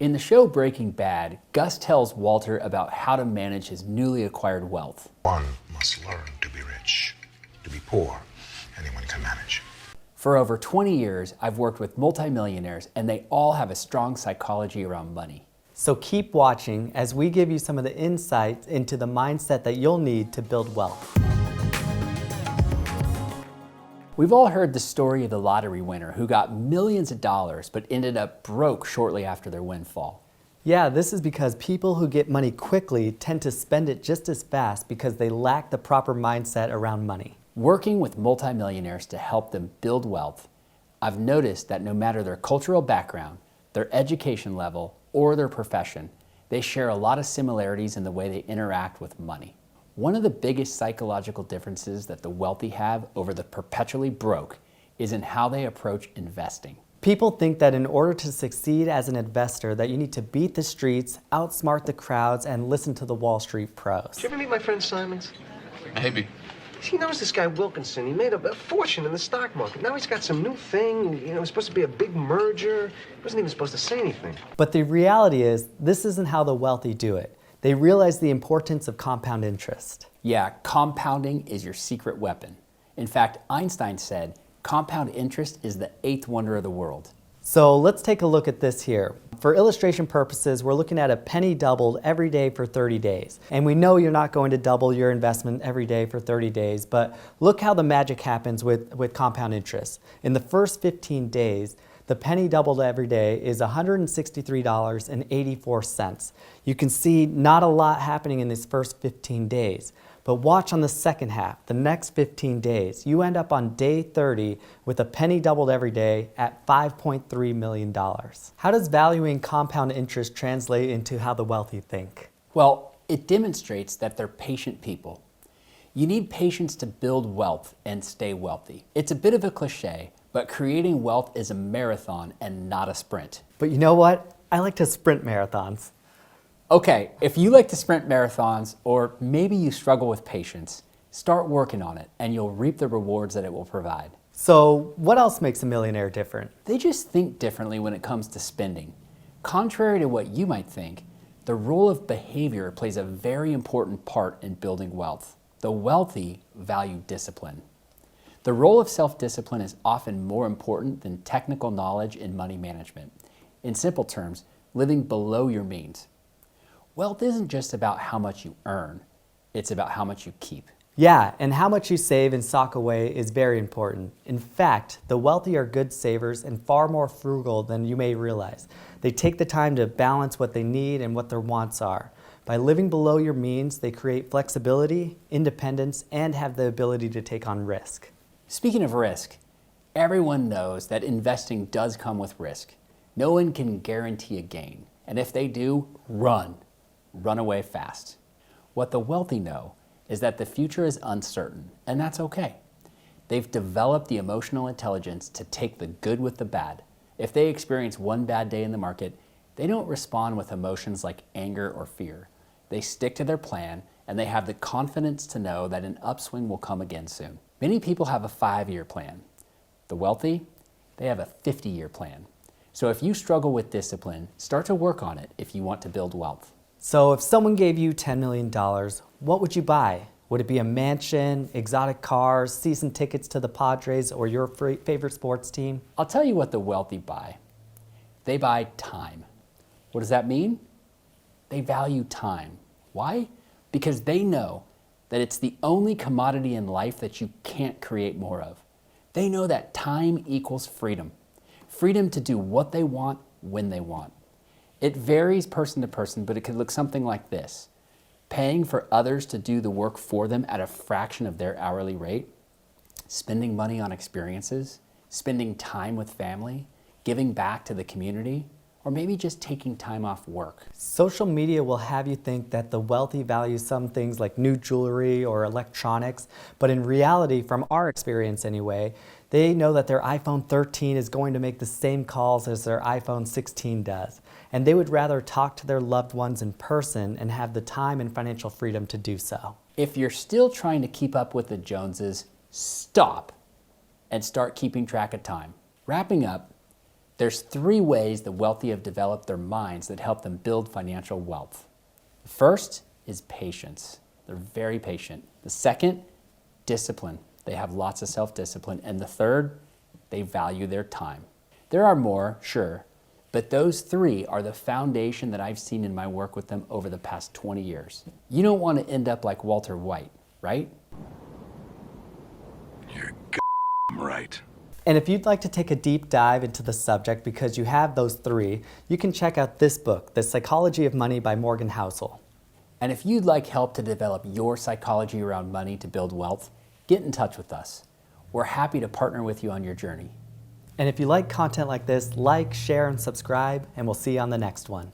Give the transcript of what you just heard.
In the show Breaking Bad, Gus tells Walter about how to manage his newly acquired wealth. One must learn to be rich. To be poor, anyone can manage. For over 20 years, I've worked with multimillionaires, and they all have a strong psychology around money. So keep watching as we give you some of the insights into the mindset that you'll need to build wealth. We've all heard the story of the lottery winner who got millions of dollars but ended up broke shortly after their windfall. Yeah, this is because people who get money quickly tend to spend it just as fast because they lack the proper mindset around money. Working with multimillionaires to help them build wealth, I've noticed that no matter their cultural background, their education level, or their profession, they share a lot of similarities in the way they interact with money. One of the biggest psychological differences that the wealthy have over the perpetually broke is in how they approach investing. People think that in order to succeed as an investor that you need to beat the streets, outsmart the crowds, and listen to the Wall Street pros. Did you ever meet my friend Simons? Maybe. He knows this guy Wilkinson. He made a fortune in the stock market. Now he's got some new thing. You know, it's supposed to be a big merger. He wasn't even supposed to say anything. But the reality is, this isn't how the wealthy do it. They realize the importance of compound interest. Yeah, compounding is your secret weapon. In fact, Einstein said, compound interest is the eighth wonder of the world. So let's take a look at this here. For illustration purposes, we're looking at a penny doubled every day for 30 days. And we know you're not going to double your investment every day for 30 days, but look how the magic happens with compound interest. In the first 15 days, the penny doubled every day is $163.84. You can see not a lot happening in these first 15 days. But watch on the second half, the next 15 days. You end up on day 30 with a penny doubled every day at $5.3 million. How does valuing compound interest translate into how the wealthy think? Well, it demonstrates that they're patient people. You need patience to build wealth and stay wealthy. It's a bit of a cliche, but creating wealth is a marathon and not a sprint. But you know what? I like to sprint marathons. Okay, if you like to sprint marathons, or maybe you struggle with patience, start working on it and you'll reap the rewards that it will provide. So what else makes a millionaire different? They just think differently when it comes to spending. Contrary to what you might think, the role of behavior plays a very important part in building wealth. The wealthy value discipline. The role of self-discipline is often more important than technical knowledge in money management. In simple terms, living below your means. Wealth isn't just about how much you earn, it's about how much you keep. Yeah, and how much you save and sock away is very important. In fact, the wealthy are good savers and far more frugal than you may realize. They take the time to balance what they need and what their wants are. By living below your means, they create flexibility, independence, and have the ability to take on risk. Speaking of risk, everyone knows that investing does come with risk. No one can guarantee a gain, and if they do, run away fast. What the wealthy know is that the future is uncertain, and that's okay. They've developed the emotional intelligence to take the good with the bad. If they experience one bad day in the market, they don't respond with emotions like anger or fear. They stick to their plan, and they have the confidence to know that an upswing will come again soon. Many people have a 5-year plan. The wealthy, they have a 50-year plan. So if you struggle with discipline, start to work on it if you want to build wealth. So if someone gave you $10 million, what would you buy? Would it be a mansion, exotic cars, season tickets to the Padres, or your favorite sports team? I'll tell you what the wealthy buy. They buy time. What does that mean? They value time. Why? Because they know that it's the only commodity in life that you can't create more of. They know that time equals freedom. Freedom to do what they want, when they want. It varies person to person, but it could look something like this. Paying for others to do the work for them at a fraction of their hourly rate, spending money on experiences, spending time with family, giving back to the community, or maybe just taking time off work. Social media will have you think that the wealthy value some things like new jewelry or electronics, but in reality, from our experience anyway, they know that their iPhone 13 is going to make the same calls as their iPhone 16 does. And they would rather talk to their loved ones in person and have the time and financial freedom to do so. If you're still trying to keep up with the Joneses, stop and start keeping track of time. Wrapping up, There's 3 ways the wealthy have developed their minds that help them build financial wealth. The first is patience. They're very patient. The second, discipline. They have lots of self-discipline. And the third, they value their time. There are more, sure, but those 3 are the foundation that I've seen in my work with them over the past 20 years. You don't want to end up like Walter White, right? You're right. And if you'd like to take a deep dive into the subject because you have those 3, you can check out this book, The Psychology of Money by Morgan Housel. And if you'd like help to develop your psychology around money to build wealth, get in touch with us. We're happy to partner with you on your journey. And if you like content like this, like, share, and subscribe, and we'll see you on the next one.